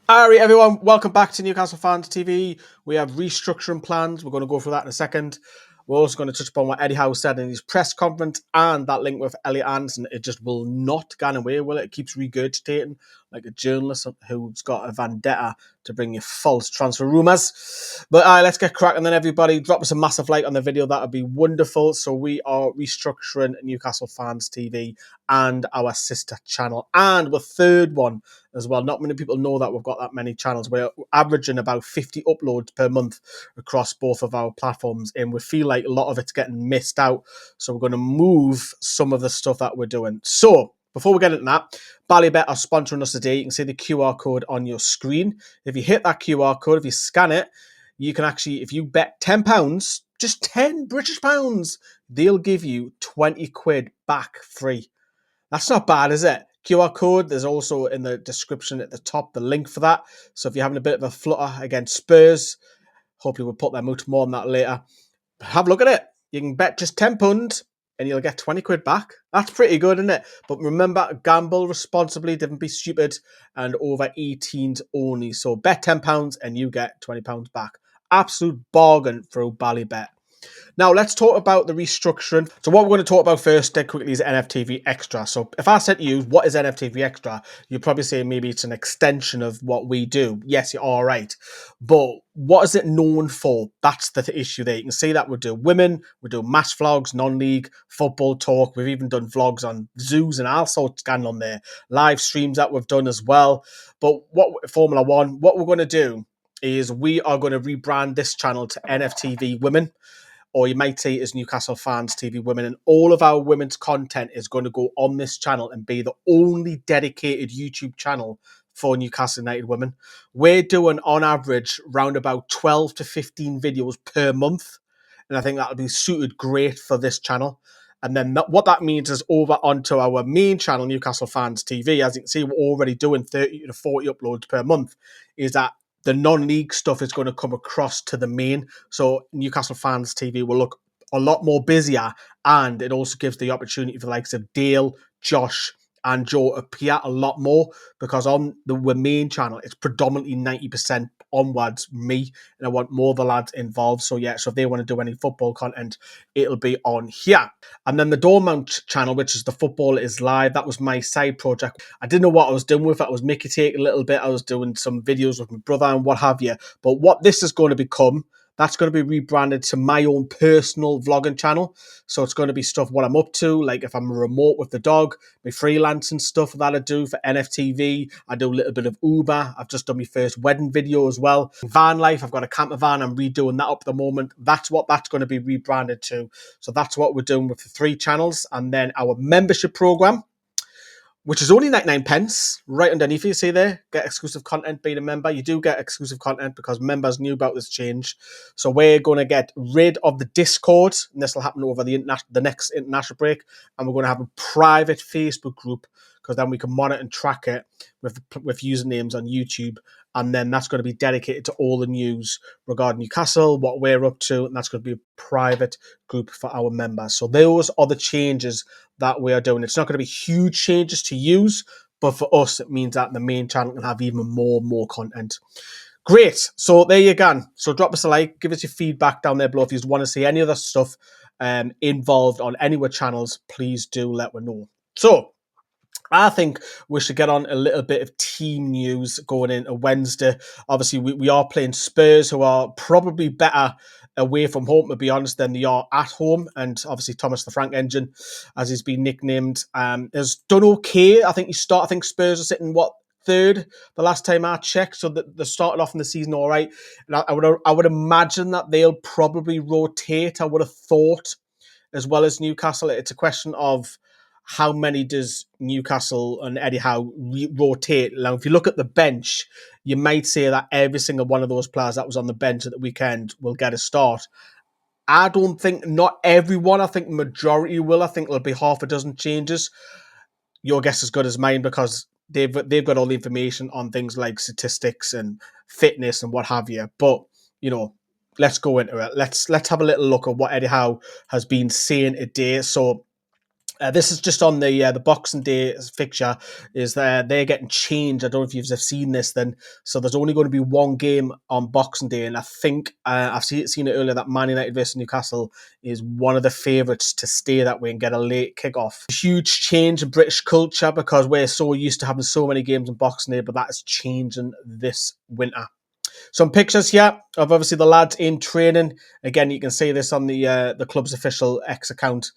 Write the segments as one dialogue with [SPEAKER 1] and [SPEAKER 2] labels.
[SPEAKER 1] All right, everyone, welcome back to Newcastle Fans TV. We have restructuring plans. We're going to go through that in a second. We're also going to touch upon what Eddie Howe said in his press conference and that link with Elliot Anderson. It just will not go away, will it? It keeps regurgitating like a journalist who's got a vendetta to bring you false transfer rumours. But let's get cracking then, everybody. Drop us a massive like on the video. That would be wonderful. So we are restructuring Newcastle Fans TV and our sister channel. And the third one as well. Not many people know that we've got that many channels. We're averaging about 50 uploads per month across both of our platforms, and we feel like a lot of it's getting missed out. So we're going to move some of the stuff that we're doing. So before we get into that, Ballybet are sponsoring us today. You can see the QR code on your screen. If you hit that QR code, if you scan it, you can actually, if you bet £10, just 10 British pounds, they'll give you 20 quid back free. That's not bad, is it? QR code, there's also in the description at the top the link for that. So if you're having a bit of a flutter against Spurs, hopefully we'll put them out more on that later. Have a look at it. You can bet just £10 and you'll get 20 quid back. That's pretty good, isn't it? But remember, gamble responsibly, don't be stupid, and over 18s only. So bet £10 and you get £20 back. Absolute bargain through Ballybet. Now, let's talk about the restructuring. So what we're going to talk about first dead quickly is NFTV Extra. So if I said to you, what is NFTV Extra? You'd probably say maybe it's an extension of what we do. Yes, you're all right. But what is it known for? That's the issue there. You can see that we do women, we do match vlogs, non-league, football talk. We've even done vlogs on zoos and all sorts going on there. Live streams that we've done as well. But what Formula One, what we're going to do is we are going to rebrand this channel to NFTV Women, or you might say is Newcastle Fans TV Women, and all of our women's content is going to go on this channel and be the only dedicated YouTube channel for Newcastle United Women. We're doing, on average, around about 12 to 15 videos per month, and I think that'll be suited great for this channel. And then what that means is over onto our main channel, Newcastle Fans TV, as you can see, we're already doing 30 to 40 uploads per month, is that the non-league stuff is going to come across to the main. So Newcastle Fans TV will look a lot more busier, and it also gives the opportunity for the likes of Dale, Josh, and Joe appear a lot more, because on the main channel, it's predominantly 90% onwards me, and I want more of the lads involved. So yeah, so if they want to do any football content, it'll be on here. And then the Dormount channel, which is the Football is Live, that was my side project. I didn't know what I was doing with it. I was Mickey take a little bit. I was doing some videos with my brother and what have you. But what this is going to become, that's going to be rebranded to my own personal vlogging channel. So it's going to be stuff what I'm up to, like if I'm remote with the dog, my freelancing stuff that I do for NFTV. I do a little bit of Uber. I've just done my first wedding video as well. Van life, I've got a camper van. I'm redoing that up at the moment. That's what that's going to be rebranded to. So that's what we're doing with the 3 channels. And then our membership program, which is only 99 pence, right underneath you see there, get exclusive content being a member. You do get exclusive content because members knew about this change. So we're going to get rid of the Discord, and this will happen over the next international break, and we're going to have a private Facebook group, because then we can monitor and track it with usernames on YouTube, and then that's going to be dedicated to all the news regarding Newcastle, what we're up to, and that's going to be a private group for our members. So those are the changes that we are doing. It's not going to be huge changes to use, but for us, it means that the main channel can have even more content. Great. So there you go. So drop us a like, give us your feedback down there below. If you want to see any other stuff involved on any of our channels, please do let me know. So I think we should get on a little bit of team news going into Wednesday. Obviously, we are playing Spurs, who are probably better away from home, to be honest, than they are at home. And obviously, Thomas the Frank Engine, as he's been nicknamed, has done okay. I think Spurs are sitting, third the last time I checked. So they started off in the season all right. And I would imagine that they'll probably rotate, I would have thought, as well as Newcastle. It's a question of how many does Newcastle and Eddie Howe rotate. Now, if you look at the bench, you might say that every single one of those players that was on the bench at the weekend will get a start. I don't think, not everyone, I think majority will. I think there'll be half a dozen changes. Your guess is as good as mine, because they've got all the information on things like statistics and fitness and what have you. But, you know, let's go into it. Let's have a little look at what Eddie Howe has been saying today. So This is just on the Boxing Day fixture. Is they're getting changed. I don't know if you've seen this. Then so there's only going to be one game on Boxing Day, and I think I've seen it earlier that Man United versus Newcastle is one of the favourites to stay that way and get a late kickoff. Huge change in British culture because we're so used to having so many games on Boxing Day, but that is changing this winter. Some pictures here of obviously the lads in training. Again, you can see this on the club's official X account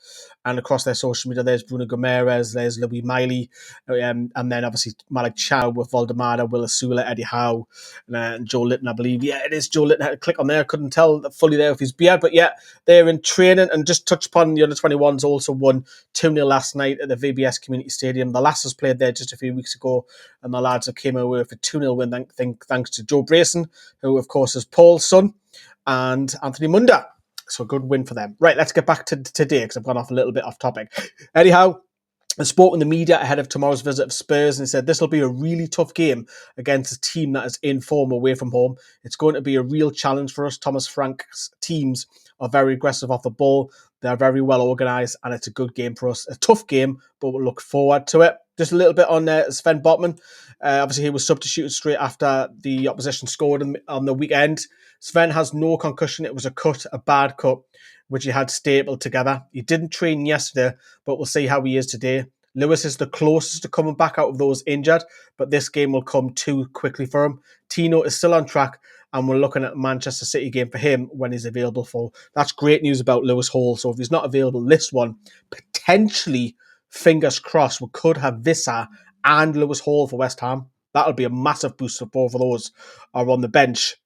[SPEAKER 1] and across their social media. There's Bruno Gomes, there's Louis Miley, and then obviously Malik Chow with Valdemar, Will Asula, Eddie Howe, and Joe Litton, I believe. Yeah, it is Joe Litton. I had to click on there. I couldn't tell fully there with his beard, but yeah, they're in training. And just touch upon the under-21s also won 2-0 last night at the VBS Community Stadium. The Lasses played there just a few weeks ago, and the lads have came away with a 2-0 win thanks to Joe Brayson, who of course is Paul's son, and Anthony Munda. So a good win for them. Right, let's get back to today because I've gone off a little bit off topic. Anyhow, I spoke in the media ahead of tomorrow's visit of Spurs and said this will be a really tough game against a team that is in form away from home. It's going to be a real challenge for us. Thomas Frank's teams are very aggressive off the ball. They're very well organised and it's a good game for us. A tough game, but we'll look forward to it. Just a little bit on Sven Botman. Obviously, he was substituted straight after the opposition scored on the weekend. Sven has no concussion. It was a bad cut, which he had stapled together. He didn't train yesterday, but we'll see how he is today. Lewis is the closest to coming back out of those injured, but this game will come too quickly for him. Tino is still on track, and we're looking at a Manchester City game for him when he's available for. That's great news about Lewis Hall. So if he's not available this one, potentially, fingers crossed, we could have Vissa and Lewis Hall for West Ham. That'll be a massive boost if both of those are on the bench.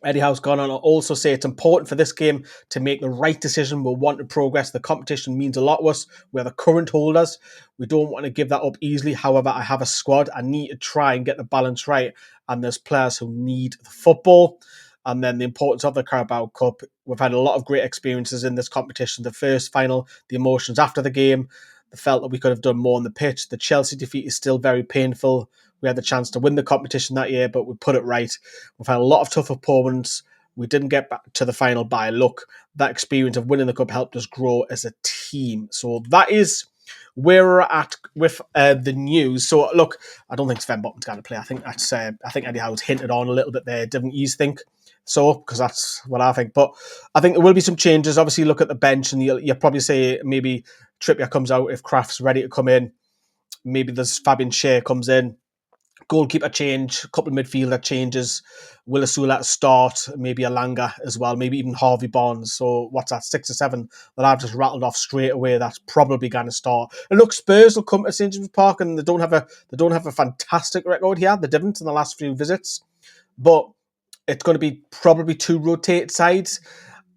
[SPEAKER 1] Eddie Howe's gone on to also say it's important for this game to make the right decision. We'll want to progress. The competition means a lot to us. We're the current holders. We don't want to give that up easily. However, I have a squad. I need to try and get the balance right. And there's players who need the football. And then the importance of the Carabao Cup. We've had a lot of great experiences in this competition. The first final, the emotions after the game, the felt that we could have done more on the pitch. The Chelsea defeat is still very painful. We had the chance to win the competition that year, but we put it right. We've had a lot of tough opponents. We didn't get back to the final by luck. That experience of winning the cup helped us grow as a team. So that is where we're at with the news. So look, I don't think Sven Botman's going to play. I think Eddie Howe's hinted on a little bit there. Didn't you think so? Because that's what I think. But I think there will be some changes. Obviously, look at the bench, and you'll probably say maybe Trippier comes out if Kraft's ready to come in. Maybe there's Fabian Schär comes in. Goalkeeper change, a couple of midfielder changes, Will Asula at start, maybe Alanga as well, maybe even Harvey Barnes. So what's that, 6 or 7 that I've just rattled off straight away. That's probably going to start. And look, Spurs will come to St James's Park, and they don't have a fantastic record here. They didn't in the last few visits, but it's going to be probably 2 rotated sides.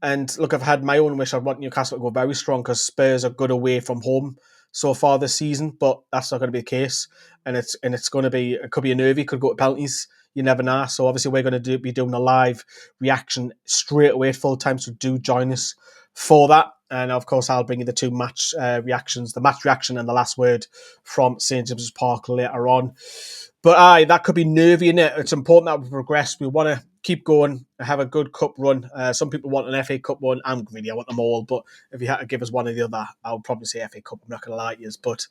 [SPEAKER 1] And look, I've had my own wish. I want Newcastle to go very strong because Spurs are good away from home so far this season, but that's not going to be the case. And it's going to be, it could be a nervy, could go to penalties. You never know. So obviously we're going to be doing a live reaction straight away at full time. So do join us for that. And of course, I'll bring you the 2 match reactions, the match reaction and the last word from St James's Park later on. But that could be nervy, innit? It's important that we progress. We want to keep going, have a good cup run. Some people want an FA Cup one. I'm greedy, I want them all. But if you had to give us one or the other, I would probably say FA Cup. I'm not going to lie to you. But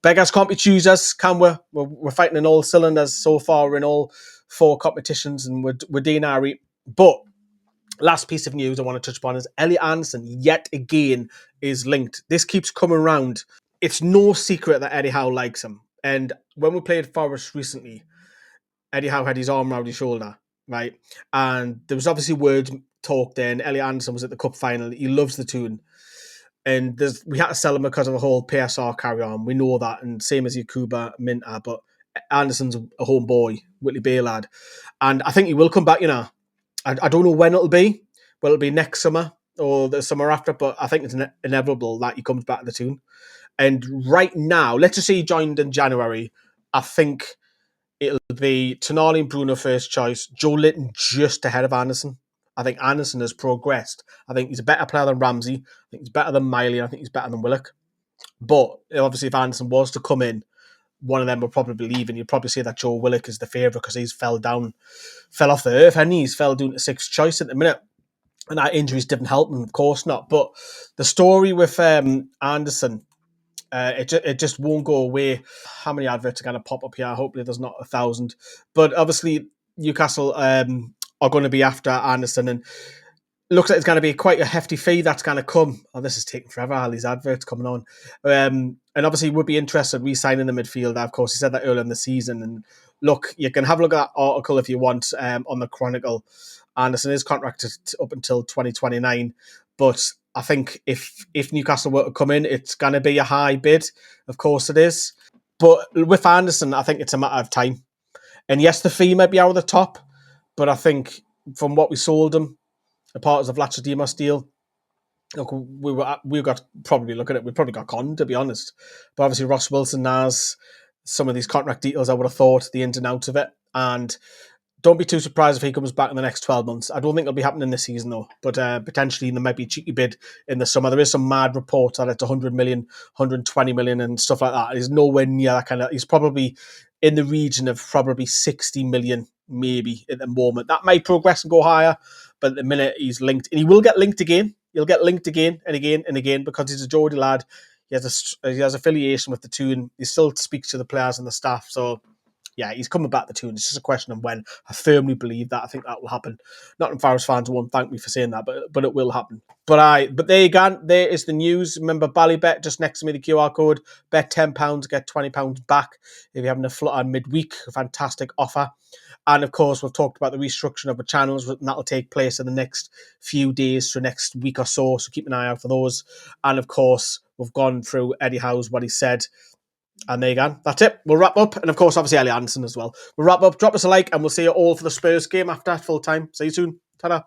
[SPEAKER 1] beggars can't be choosers, can we? We're fighting in all cylinders so far in all 4 competitions, and we're doing our reap. But last piece of news I want to touch upon is Elliot Anderson, yet again, is linked. This keeps coming around. It's no secret that Eddie Howe likes him. And when we played Forest recently, Eddie Howe had his arm around his shoulder, right? And there was obviously words talked then. Elliot Anderson was at the cup final. He loves the tune. And we had to sell him because of the whole PSR carry on. We know that. And same as Yakuba Minter. But Anderson's a home boy, Whitley Bay lad. And I think he will come back, you know. I don't know when it'll be. But it'll be next summer or the summer after. But I think it's inevitable that he comes back to the tune. And right now, let's just say he joined in January. I think it'll be Tonali and Bruno first choice. Joe Litton just ahead of Anderson. I think Anderson has progressed. I think he's a better player than Ramsey. I think he's better than Miley. I think he's better than Willock. But obviously, if Anderson was to come in, one of them will probably leave, and you'd probably say that Joe Willock is the favourite because he's fell off the earth, and he's fell down to 6th choice at the minute. And that injuries didn't help him, of course not. But the story with Anderson It just won't go away. How many adverts are going to pop up here? Hopefully there's not 1,000. But obviously Newcastle are going to be after Anderson, and looks like it's going to be quite a hefty fee that's going to come. Oh, this is taking forever, all these adverts coming on. And obviously would be interested in re-signing the midfielder. Of course, he said that earlier in the season. And look, you can have a look at that article if you want on the Chronicle. Anderson is contracted up until 2029. But I think if Newcastle were to come in, it's going to be a high bid. Of course it is. But with Anderson, I think it's a matter of time. And yes, the fee might be out of the top. But I think from what we sold him, a part of the Vlachodimos deal, look, we got probably look at it. We probably got conned, to be honest. But obviously, Ross Wilson has some of these contract details. I would have thought the ins and outs of it, and don't be too surprised if he comes back in the next 12 months. I don't think it'll be happening this season though, but potentially there might be a cheeky bid in the summer. There is some mad reports that it's 100 million, 120 million, and stuff like that. He's nowhere near that kind of. He's probably in the region of probably 60 million, maybe at the moment. That might progress and go higher, but at the minute he's linked, and he will get linked again. He'll get linked again and again and again because he's a Geordie lad. He has affiliation with the two, and he still speaks to the players and the staff. So yeah, he's coming back to tune. It's just a question of when. I firmly believe that. I think that will happen. Nottingham Forest fans won't thank me for saying that, but it will happen. But there you go. There is the news. Remember, Ballybet, just next to me, the QR code. Bet £10, get £20 back if you're having a flutter midweek. A fantastic offer. And of course, we've talked about the restructuring of the channels, and that'll take place in the next few days, so next week or so. So keep an eye out for those. And of course, we've gone through Eddie Howe's, what he said. And there you go. That's it. We'll wrap up. And of course, obviously, Elliot Anderson as well. We'll wrap up. Drop us a like, and we'll see you all for the Spurs game after full time. See you soon. Ta-da.